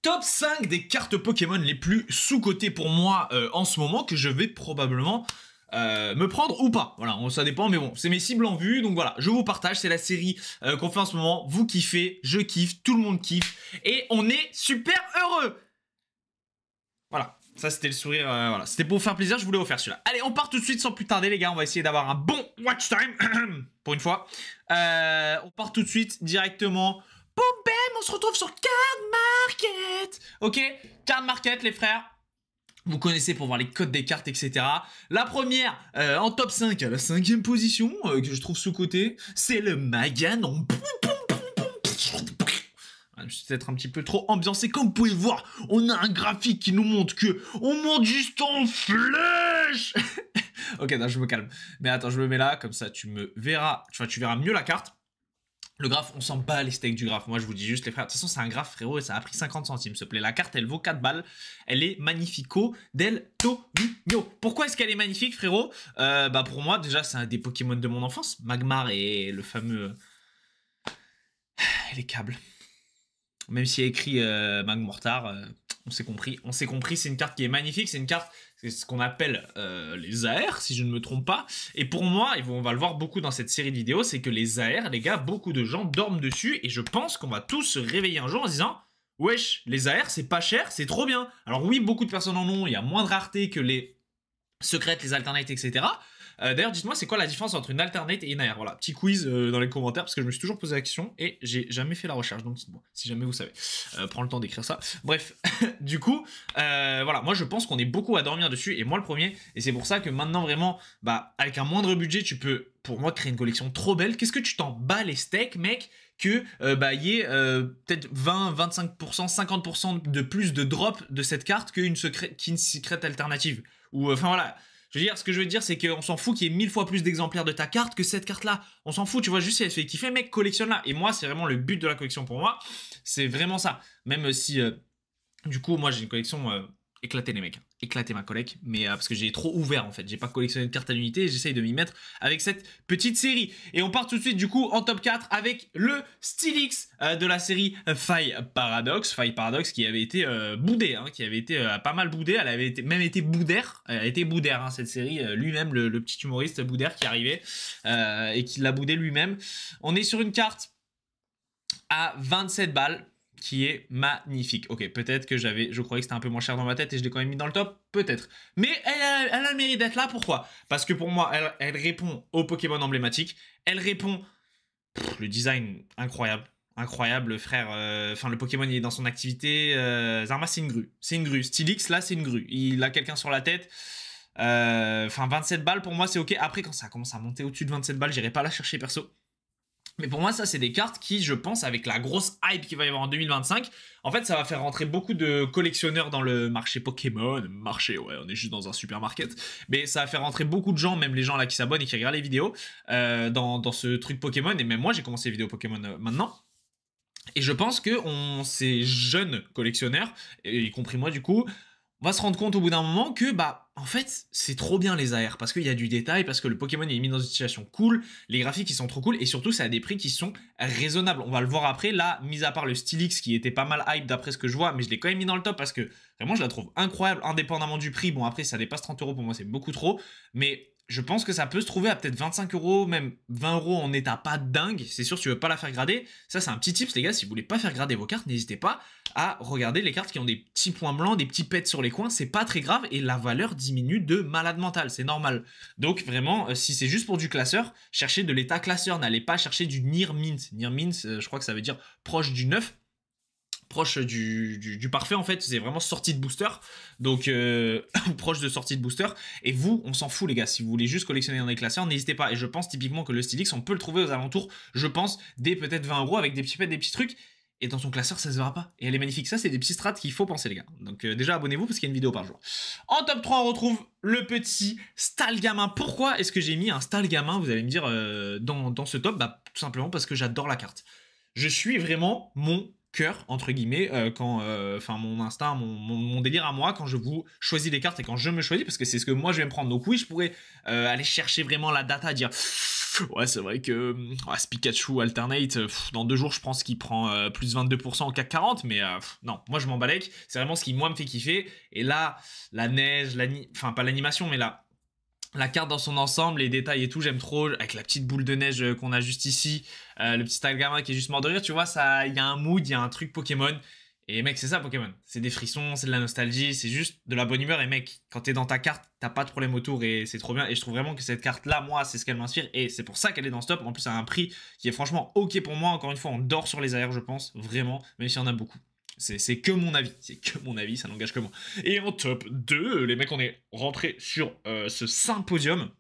Top 5 des cartes Pokémon les plus sous-cotées pour moi en ce moment, que je vais probablement me prendre ou pas. Voilà, ça dépend, mais bon, c'est mes cibles en vue, donc voilà, je vous partage, c'est la série qu'on fait en ce moment, vous kiffez, je kiffe, tout le monde kiffe, et on est super heureux. Voilà, ça c'était le sourire, voilà, c'était pour vous faire plaisir, je voulais vous faire celui-là. Allez, on part tout de suite sans plus tarder les gars, on va essayer d'avoir un bon watch time, pour une fois. On part tout de suite, directement, boum bam, on se retrouve sur Card Market. Ok, Card Market les frères. Vous connaissez pour voir les codes des cartes, etc. La première, en top 5, à la 5e position, que je trouve sous-côté, c'est le Maganon. Je suis peut-être un petit peu trop ambiancé. Comme vous pouvez le voir, on a un graphique qui nous montre que on monte juste en flèche. Ok, non, je me calme. Mais attends, je me mets là, comme ça tu me verras, tu verras mieux la carte. Le graphe, on s'en bat les steaks du graphe. Moi, je vous dis juste, les frères. De toute façon, c'est un graphe, frérot, et ça a pris 50 centimes, s'il te plaît. La carte, elle vaut 4 balles. Elle est magnifico del Tomino. Pourquoi est-ce qu'elle est magnifique, frérot? Bah, pour moi, déjà, c'est un des Pokémon de mon enfance. Magmar et le fameux... les câbles. Même s'il y a écrit Magmortar, on s'est compris. On s'est compris, c'est une carte qui est magnifique. C'est une carte, c'est ce qu'on appelle les AR, si je ne me trompe pas. Et pour moi, et on va le voir beaucoup dans cette série de vidéos, c'est que les AR, les gars, beaucoup de gens dorment dessus. Et je pense qu'on va tous se réveiller un jour en se disant « Wesh, les AR, c'est pas cher, c'est trop bien ». Alors oui, beaucoup de personnes en ont, il y a moins de rareté que les secrètes, les alternates, etc. D'ailleurs, dites-moi, c'est quoi la différence entre une alternate et une AR? Voilà, petit quiz dans les commentaires, parce que je me suis toujours posé la question et j'ai jamais fait la recherche, donc dites-moi, si jamais vous savez. Prends le temps d'écrire ça. Bref, du coup, voilà, moi je pense qu'on est beaucoup à dormir dessus, et moi le premier, et c'est pour ça que maintenant vraiment, bah, avec un moindre budget, tu peux, pour moi, créer une collection trop belle. Qu'est-ce que tu t'en bats les steaks, mec, que bah, y ait peut-être 20, 25%, 50% de plus de drop de cette carte qu'une secrète alternative. Ou, enfin voilà... Je veux dire, ce que je veux dire, c'est qu'on s'en fout qu'il y ait 1000 fois plus d'exemplaires de ta carte que cette carte-là. On s'en fout, tu vois, juste si elle fait kiffer, mec, collectionne-la. Et moi, c'est vraiment le but de la collection pour moi. C'est vraiment ça. Même si, du coup, moi, j'ai une collection éclatée, les mecs. Éclater ma collecte, mais parce que j'ai trop ouvert en fait, j'ai pas collectionné de cartes à l'unité, j'essaye de m'y mettre avec cette petite série. Et on part tout de suite du coup en top 4 avec le Steelix de la série Faille Paradox qui avait été boudé, hein, qui avait été pas mal boudé, elle avait même été boudère, elle a été boudère hein, cette série, lui-même le petit humoriste boudère qui arrivait et qui l'a boudé lui-même. On est sur une carte à 27 balles, qui est magnifique. Ok, peut-être que je croyais que c'était un peu moins cher dans ma tête et je l'ai quand même mis dans le top, peut-être. Mais elle a le mérite d'être là, pourquoi? Parce que pour moi, elle répond aux Pokémon emblématiques, elle répond... le design, incroyable. Incroyable, frère. Enfin, le Pokémon, il est dans son activité. Zarma, c'est une grue. C'est une grue. Steelix, là, c'est une grue. Il a quelqu'un sur la tête. Enfin, 27 balles, pour moi, c'est ok. Après, quand ça commence à monter au-dessus de 27 balles, j'irai pas la chercher, perso. Mais pour moi, ça, c'est des cartes qui, je pense, avec la grosse hype qu'il va y avoir en 2025, en fait, ça va faire rentrer beaucoup de collectionneurs dans le marché Pokémon. Marché, ouais, on est juste dans un supermarket. Mais ça va faire rentrer beaucoup de gens, même les gens là qui s'abonnent et qui regardent les vidéos, dans ce truc Pokémon. Et même moi, j'ai commencé les vidéos Pokémon maintenant. Et je pense que ces jeunes collectionneurs, y compris moi du coup, on va se rendre compte au bout d'un moment que, bah, en fait, c'est trop bien les AR, parce qu'il y a du détail, parce que le Pokémon est mis dans une situation cool, les graphiques ils sont trop cool, et surtout c'est à des prix qui sont raisonnables. On va le voir après, là, mis à part le Steelix qui était pas mal hype d'après ce que je vois, mais je l'ai quand même mis dans le top parce que vraiment je la trouve incroyable, indépendamment du prix. Bon après ça dépasse 30 €, pour moi c'est beaucoup trop, mais... je pense que ça peut se trouver à peut-être 25 €, même 20 € en état pas dingue. C'est sûr, si tu veux pas la faire grader. Ça, c'est un petit tips, les gars. Si vous voulez pas faire grader vos cartes, n'hésitez pas à regarder les cartes qui ont des petits points blancs, des petits pets sur les coins. C'est pas très grave et la valeur diminue de malade mental. C'est normal. Donc, vraiment, si c'est juste pour du classeur, cherchez de l'état classeur. N'allez pas chercher du Near Mint. Near Mint, je crois que ça veut dire proche du 9. Proche du parfait en fait, c'est vraiment sortie de booster, donc proche de sortie de booster. Et vous, on s'en fout les gars, si vous voulez juste collectionner dans des classeurs, n'hésitez pas. Et je pense typiquement que le Steelix, on peut le trouver aux alentours, je pense, des peut-être 20 € avec des petits pets, des petits trucs. Et dans son classeur, ça se verra pas. Et elle est magnifique. Ça, c'est des petits strats qu'il faut penser, les gars. Donc déjà, abonnez-vous parce qu'il y a une vidéo par jour. En top 3, on retrouve le petit Stalgamin. Pourquoi est-ce que j'ai mis un Stalgamin, vous allez me dire, dans ce top? Bah, tout simplement parce que j'adore la carte. Je suis vraiment mon cœur entre guillemets quand enfin mon instinct mon délire à moi quand je vous choisis les cartes et quand je me choisis parce que c'est ce que moi je vais me prendre. Donc oui, je pourrais aller chercher vraiment la data, dire ouais c'est vrai que ce Pikachu alternate dans 2 jours je pense qu'il prend plus 22% en CAC 40, mais non, moi je m'en balèque, c'est vraiment ce qui moi me fait kiffer. Et là la neige, enfin pas l'animation mais la carte dans son ensemble, les détails et tout, j'aime trop, avec la petite boule de neige qu'on a juste ici, le petit Algama qui est juste mort de rire, tu vois, ça, il y a un mood, il y a un truc Pokémon. Et mec, c'est ça Pokémon, c'est des frissons, c'est de la nostalgie, c'est juste de la bonne humeur. Et mec, quand t'es dans ta carte, t'as pas de problème autour et c'est trop bien. Et je trouve vraiment que cette carte-là, moi, c'est ce qu'elle m'inspire et c'est pour ça qu'elle est dans ce top. En plus, à un prix qui est franchement ok pour moi. Encore une fois, on dort sur les AR, je pense, vraiment, même s'il y en a beaucoup. C'est que mon avis, ça n'engage que moi. Et en top 2, les mecs, on est rentré sur ce symposium.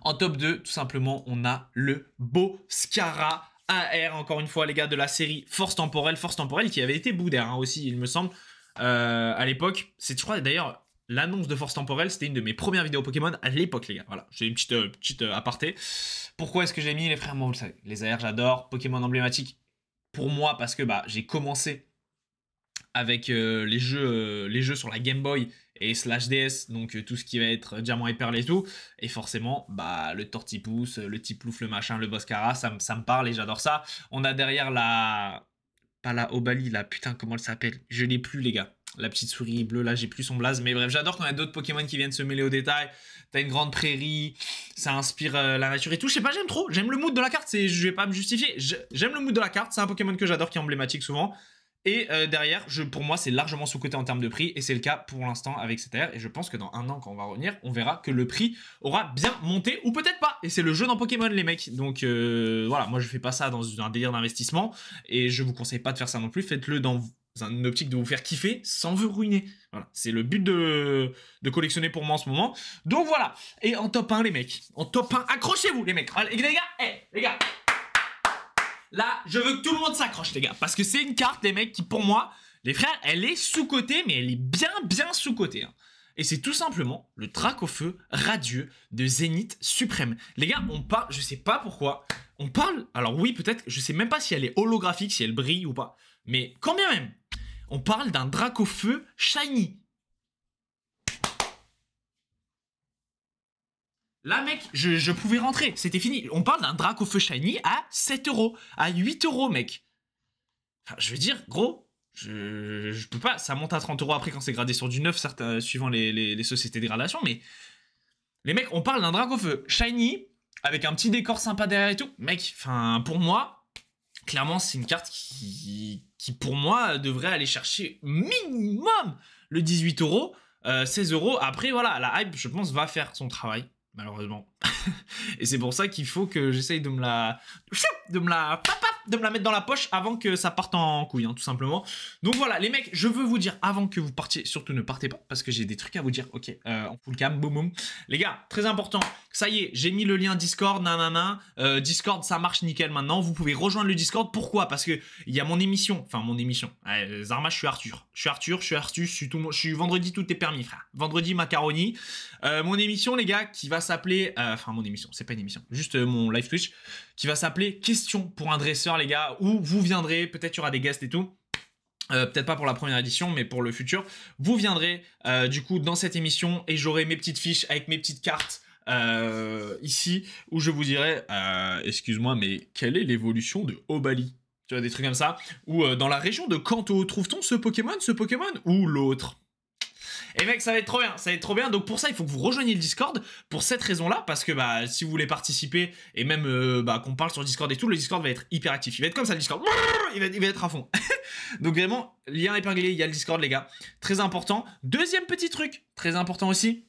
En top 2, tout simplement, on a le Boscara AR, encore une fois, les gars, de la série Force Temporelle qui avait été bout d'air hein, aussi, il me semble, à l'époque. C'est, je crois, d'ailleurs, l'annonce de Force Temporelle, c'était une de mes premières vidéos Pokémon à l'époque, les gars. Voilà, j'ai une petite aparté. Pourquoi est-ce que j'ai mis les frères, moi, vous le savez, les AR, j'adore. Pokémon emblématique, pour moi, parce que bah, j'ai commencé avec les jeux sur la Game Boy et Slash DS, donc tout ce qui va être Diamant et Perle et tout, et forcément, bah, le Tortipousse, le Tiplouf, le machin, le Boscara, ça me parle et j'adore ça. On a derrière la... pas la Obali, la putain, comment elle s'appelle? Je l'ai plus, les gars. La petite souris bleue, là, j'ai plus son blaze, mais bref, j'adore quand il y a d'autres Pokémon qui viennent se mêler aux détails. T'as une grande prairie, ça inspire la nature et tout, je sais pas, j'aime trop, j'aime le mood de la carte, je vais pas me justifier, j'aime le mood de la carte, c'est un Pokémon que j'adore, qui est emblématique souvent. Et derrière, pour moi, c'est largement sous-coté en termes de prix, et c'est le cas pour l'instant avec cette AR, et je pense que dans 1 an, quand on va revenir, on verra que le prix aura bien monté, ou peut-être pas, et c'est le jeu dans Pokémon, les mecs, donc voilà, moi je fais pas ça dans un délire d'investissement, et je vous conseille pas de faire ça non plus, faites-le dans une optique de vous faire kiffer sans vous ruiner, voilà, c'est le but de collectionner pour moi en ce moment, donc voilà, et en top 1, les mecs, en top 1, accrochez-vous, les mecs, allez, les gars, les gars, là, je veux que tout le monde s'accroche, les gars. Parce que c'est une carte, les mecs, qui, pour moi, les frères, elle est sous-cotée, mais elle est bien sous-cotée. Hein. Et c'est tout simplement le Dracofeu radieux de Zénith Suprême. Les gars, on parle, je sais pas pourquoi, on parle, alors oui, peut-être, je sais même pas si elle est holographique, si elle brille ou pas. Mais quand bien même, on parle d'un Dracofeu shiny. Là, mec, je pouvais rentrer, c'était fini. On parle d'un Dracofeu shiny à 7 €, à 8 €, mec. Enfin, je veux dire, gros, je peux pas. Ça monte à 30 € après quand c'est gradé sur du neuf, certes, suivant les sociétés de gradation, mais les mecs, on parle d'un Dracofeu shiny avec un petit décor sympa derrière et tout. Mec, enfin, pour moi, clairement, c'est une carte qui, pour moi, devrait aller chercher minimum le 18 €, 16 €. Après, voilà, la hype, je pense, va faire son travail. Malheureusement. Et c'est pour ça qu'il faut que j'essaye de me la mettre dans la poche avant que ça parte en couille, hein, tout simplement. Donc voilà, les mecs, je veux vous dire, avant que vous partiez, surtout ne partez pas, parce que j'ai des trucs à vous dire, ok, en full cam, boum boum. Les gars, très important, ça y est, j'ai mis le lien Discord, nanana, Discord, ça marche nickel maintenant, vous pouvez rejoindre le Discord, pourquoi? Parce que il y a mon émission, Zarma, je suis Arthur, je suis vendredi, tout est permis, frère. Vendredi, macaroni. Mon émission, les gars, qui va s'appeler, mon émission, c'est pas une émission, juste mon live Twitch, qui va s'appeler Question pour un dresseur, les gars, où vous viendrez, peut-être il y aura des guests et tout. Peut-être pas pour la première édition, mais pour le futur. Vous viendrez, du coup, dans cette émission, et j'aurai mes petites fiches avec mes petites cartes, ici, où je vous dirai, excuse-moi, mais quelle est l'évolution de Obali? Tu vois, des trucs comme ça. Ou dans la région de Kanto, trouve-t-on ce Pokémon, ou l'autre? Et mec, ça va être trop bien, donc pour ça il faut que vous rejoigniez le Discord, pour cette raison-là, parce que bah si vous voulez participer, et même qu'on parle sur Discord et tout, le Discord va être hyper actif, il va être comme ça le Discord, il va être à fond. Donc vraiment, lien épinglé, il y a le Discord les gars, très important. Deuxième petit truc, très important aussi,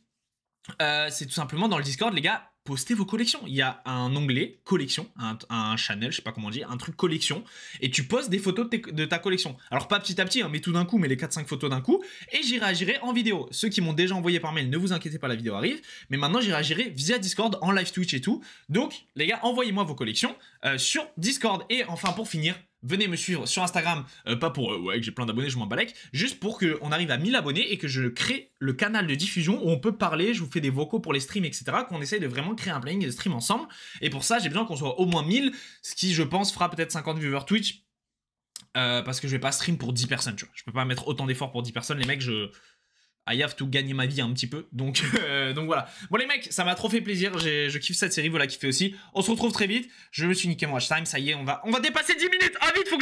c'est tout simplement dans le Discord les gars, postez vos collections. Il y a un onglet collection, un channel, je sais pas comment on dit, un truc collection, et tu postes des photos de ta collection. Alors pas petit à petit, hein, mais tout d'un coup, mais les 4-5 photos d'un coup, et j'y réagirai en vidéo. Ceux qui m'ont déjà envoyé par mail, ne vous inquiétez pas, la vidéo arrive, mais maintenant j'y réagirai via Discord, en live Twitch et tout. Donc les gars, envoyez-moi vos collections sur Discord. Et enfin pour finir, venez me suivre sur Instagram, pas pour ouais que j'ai plein d'abonnés, je m'en balèque, juste pour qu'on arrive à 1000 abonnés et que je crée le canal de diffusion où on peut parler, je vous fais des vocaux pour les streams, etc. Qu'on essaye de vraiment créer un planning de stream ensemble. Et pour ça, j'ai besoin qu'on soit au moins 1000, ce qui, je pense, fera peut-être 50 viewers Twitch. parce que je vais pas stream pour 10 personnes, tu vois. Je peux pas mettre autant d'efforts pour 10 personnes, les mecs, I have to gagner ma vie un petit peu, donc voilà. Bon les mecs, ça m'a trop fait plaisir, je kiffe cette série, voilà, kiffez aussi. On se retrouve très vite, je me suis niqué mon watch time, ça y est, on va dépasser 10 minutes, ah vite, faut que